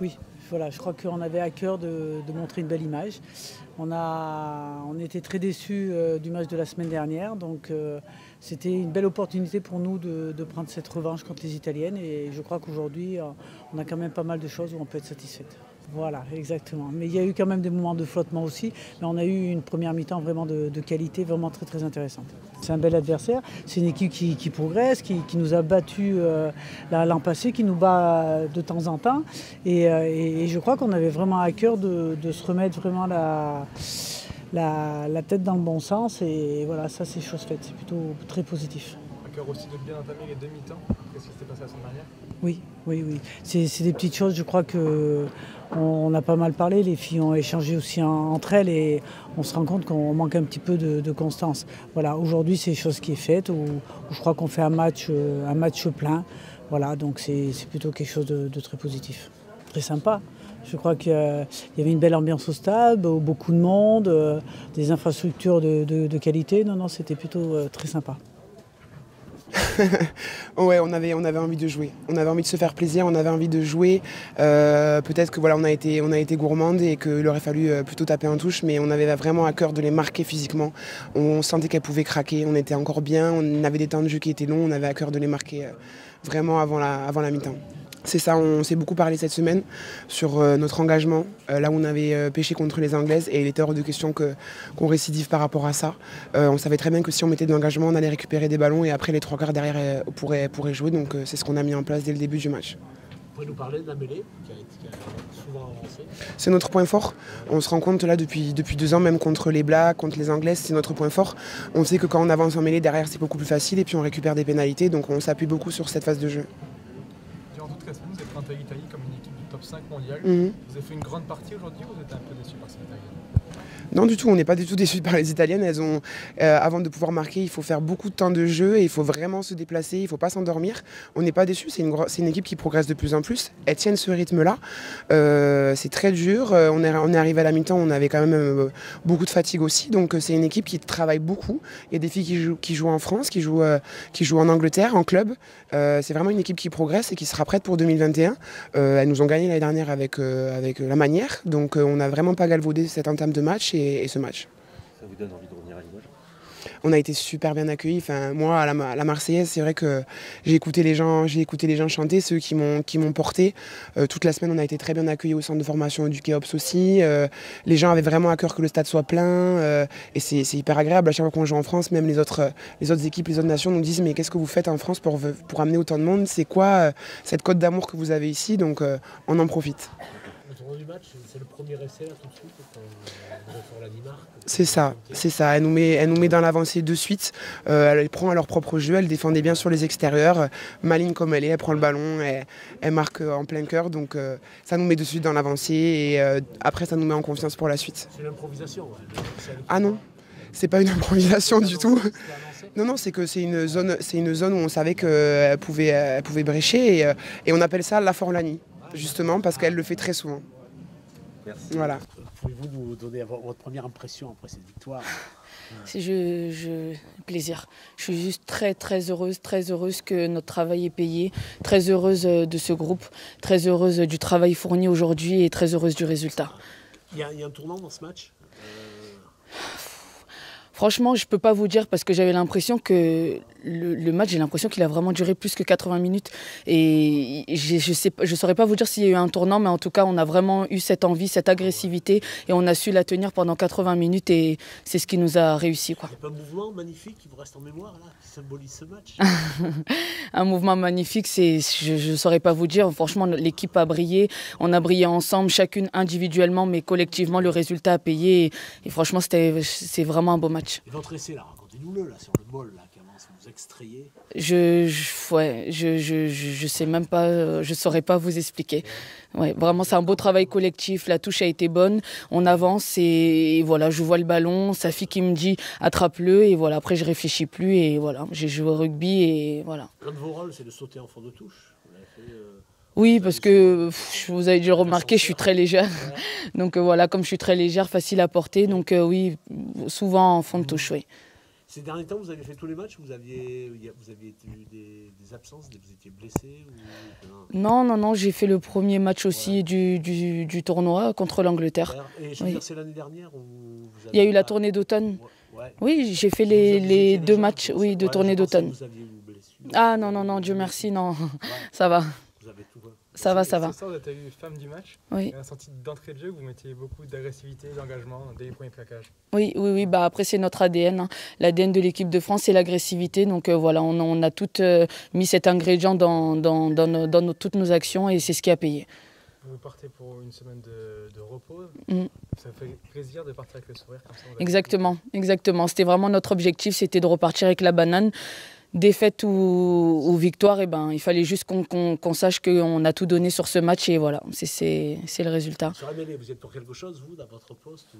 Oui. Voilà, je crois qu'on avait à cœur de montrer une belle image. On était très déçus du match de la semaine dernière, donc c'était une belle opportunité pour nous de prendre cette revanche contre les Italiennes et je crois qu'aujourd'hui on a quand même pas mal de choses où on peut être satisfait. Voilà, exactement. Mais il y a eu quand même des moments de flottement aussi, mais on a eu une première mi-temps vraiment de qualité, vraiment très très intéressante. C'est un bel adversaire, c'est une équipe qui progresse, qui nous a battus l'an passé, qui nous bat de temps en temps. Et je crois qu'on avait vraiment à cœur de se remettre vraiment la tête dans le bon sens. Et voilà, ça c'est chose faite, c'est plutôt très positif. À cœur aussi de bien entamer les demi-temps. Qu'est-ce qui s'était passé la semaine dernière? Oui. C'est des petites choses, je crois qu'on a pas mal parlé, les filles ont échangé aussi entre elles et on se rend compte qu'on manque un petit peu de constance. Voilà, aujourd'hui c'est chose qui est faite, où je crois qu'on fait un match plein. Voilà, donc c'est plutôt quelque chose de très positif. Très sympa. Je crois qu'il y avait une belle ambiance au stade, beaucoup de monde, des infrastructures de qualité. Non, c'était plutôt très sympa. Ouais, on avait envie de jouer. On avait envie de se faire plaisir, on avait envie de jouer. Peut-être que voilà, on a été gourmande et qu'il aurait fallu plutôt taper en touche, mais on avait vraiment à cœur de les marquer physiquement. On sentait qu'elles pouvaient craquer, on était encore bien, on avait des temps de jeu qui étaient longs, on avait à cœur de les marquer vraiment avant la mi-temps. C'est ça, on s'est beaucoup parlé cette semaine sur notre engagement, là où on avait pêché contre les Anglaises et il était hors de question qu'on récidive par rapport à ça. On savait très bien que si on mettait de l'engagement, on allait récupérer des ballons et après les trois quarts derrière pourraient jouer, donc c'est ce qu'on a mis en place dès le début du match. Vous pouvez nous parler de la mêlée qui a souvent avancé? C'est notre point fort. On se rend compte là depuis 2 ans, même contre les Blacks, contre les Anglaises, c'est notre point fort. On sait que quand on avance en mêlée, derrière c'est beaucoup plus facile et puis on récupère des pénalités, donc on s'appuie beaucoup sur cette phase de jeu. Durant toute la semaine, vous êtes présenté l'Italie comme une équipe du top 5 mondial. Vous avez fait une grande partie aujourd'hui ou vous êtes un peu déçu par cette Italienne? Non du tout, on n'est pas du tout déçus par les Italiennes. Elles ont, avant de pouvoir marquer, il faut faire beaucoup de temps de jeu et il faut vraiment se déplacer, il ne faut pas s'endormir. On n'est pas déçus, c'est une équipe qui progresse de plus en plus. Elles tiennent ce rythme-là. C'est très dur. On est arrivé à la mi-temps, on avait quand même beaucoup de fatigue aussi. Donc c'est une équipe qui travaille beaucoup. Il y a des filles qui jouent en France, qui jouent en Angleterre, en club. C'est vraiment une équipe qui progresse et qui sera prête pour 2021. Elles nous ont gagné l'année dernière avec la manière. Donc on n'a vraiment pas galvaudé cette entame de match et ce match. Ça vous donne envie de revenir à Limoges? On a été super bien accueillis. Enfin, moi, à la Marseillaise, c'est vrai que j'ai écouté les gens chanter, ceux qui m'ont porté. Toute la semaine, on a été très bien accueillis au centre de formation du Kéops aussi. Les gens avaient vraiment à cœur que le stade soit plein. Et c'est hyper agréable. À chaque fois qu'on joue en France, même les autres équipes, les autres nations nous disent mais qu'est-ce que vous faites en France pour amener autant de monde? C'est quoi cette côte d'amour que vous avez ici? Donc on en profite. Le tournoi du match, c'est le premier essai là tout de suite quand vous êtes sur la Danemark. C'est ça. Elle nous met dans l'avancée de suite. Elle prend à leur propre jeu, elle défendait bien sur les extérieurs. Maligne comme elle prend le ballon, elle marque en plein cœur. Donc ça nous met de suite dans l'avancée et après ça nous met en confiance pour la suite. C'est l'improvisation. Ah non, c'est pas une improvisation du tout. Non, c'est que c'est une zone où on savait qu'elle pouvait brécher et on appelle ça la Forlani, justement parce qu'elle le fait très souvent. Merci. Voilà. Pouvez-vous nous donner votre première impression après cette victoire? Plaisir. Je suis juste très heureuse que notre travail est payé, très heureuse de ce groupe, très heureuse du travail fourni aujourd'hui et très heureuse du résultat. Il y a un tournant dans ce match? Franchement, je ne peux pas vous dire parce que j'avais l'impression que le match, j'ai l'impression qu'il a vraiment duré plus que 80 minutes. Et je saurais pas vous dire s'il y a eu un tournant, mais en tout cas, on a vraiment eu cette envie, cette agressivité et on a su la tenir pendant 80 minutes et c'est ce qui nous a réussi, quoi. Il y a pas un mouvement magnifique qui vous reste en mémoire là, qui symbolise ce match? Un mouvement magnifique, je ne saurais pas vous dire. Franchement, l'équipe a brillé. On a brillé ensemble, chacune individuellement, mais collectivement, le résultat a payé. Et franchement, c'est vraiment un beau match. Et votre essai, là, racontez-nous-le là, sur le bol là, qui avance, vous extrayez. Je sais même pas, je saurais pas vous expliquer. Ouais, vraiment, c'est un beau travail collectif. La touche a été bonne. On avance et voilà, je vois le ballon. Sa fille qui me dit attrape-le et voilà. Après, je réfléchis plus et voilà, j'ai joué au rugby et voilà. L'un de vos rôles, c'est de sauter en fond de touche. Vous l'avez fait, oui, parce que vous avez dû remarquer, je suis très légère. Donc voilà, comme je suis très légère, facile à porter. Donc oui, souvent en fond de touche, oui. Ces derniers temps, vous avez fait tous les matchs, vous aviez eu des absences, vous étiez blessé ou... Non, j'ai fait le premier match aussi du tournoi contre l'Angleterre. Et je veux dire, c'est l'année dernière où vous avez... Il y a eu la tournée d'automne. Oui, j'ai fait les 2 matchs de tournée d'automne. Ah non, Dieu merci, non, ça va. Vous avez tout... Ça va. Ce soir, vous êtes élu femme du match. Oui. Il y a un senti d'entrée de jeu où vous mettiez beaucoup d'agressivité, d'engagement dès les premiers plaquages. Oui. Bah, après, c'est notre ADN. Hein. L'ADN de l'équipe de France, c'est l'agressivité. Donc voilà, on a toutes mis cet ingrédient dans toutes nos actions et c'est ce qui a payé. Vous partez pour une semaine de repos. Ça fait plaisir de partir avec le sourire comme ça. Exactement. C'était vraiment notre objectif, c'était de repartir avec la banane. Défaite ou victoire, il fallait juste qu'on sache qu'on a tout donné sur ce match et voilà, c'est le résultat. Sur la mêlée, vous êtes pour quelque chose, vous, dans votre poste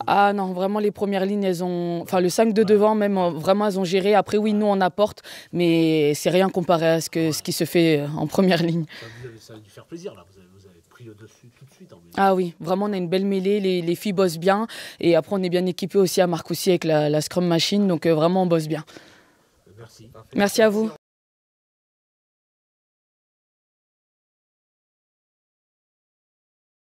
Ah non, vraiment les premières lignes, le 5 de devant même, vraiment elles ont géré. Après oui, nous on apporte, mais c'est rien comparé à ce qui se fait en première ligne. Ça a dû faire plaisir là, vous avez pris le dessus tout de suite. Ah oui, vraiment on a une belle mêlée, les filles bossent bien et après on est bien équipés aussi à Marcoussis avec la Scrum Machine, donc vraiment on bosse bien. Merci. Merci à vous.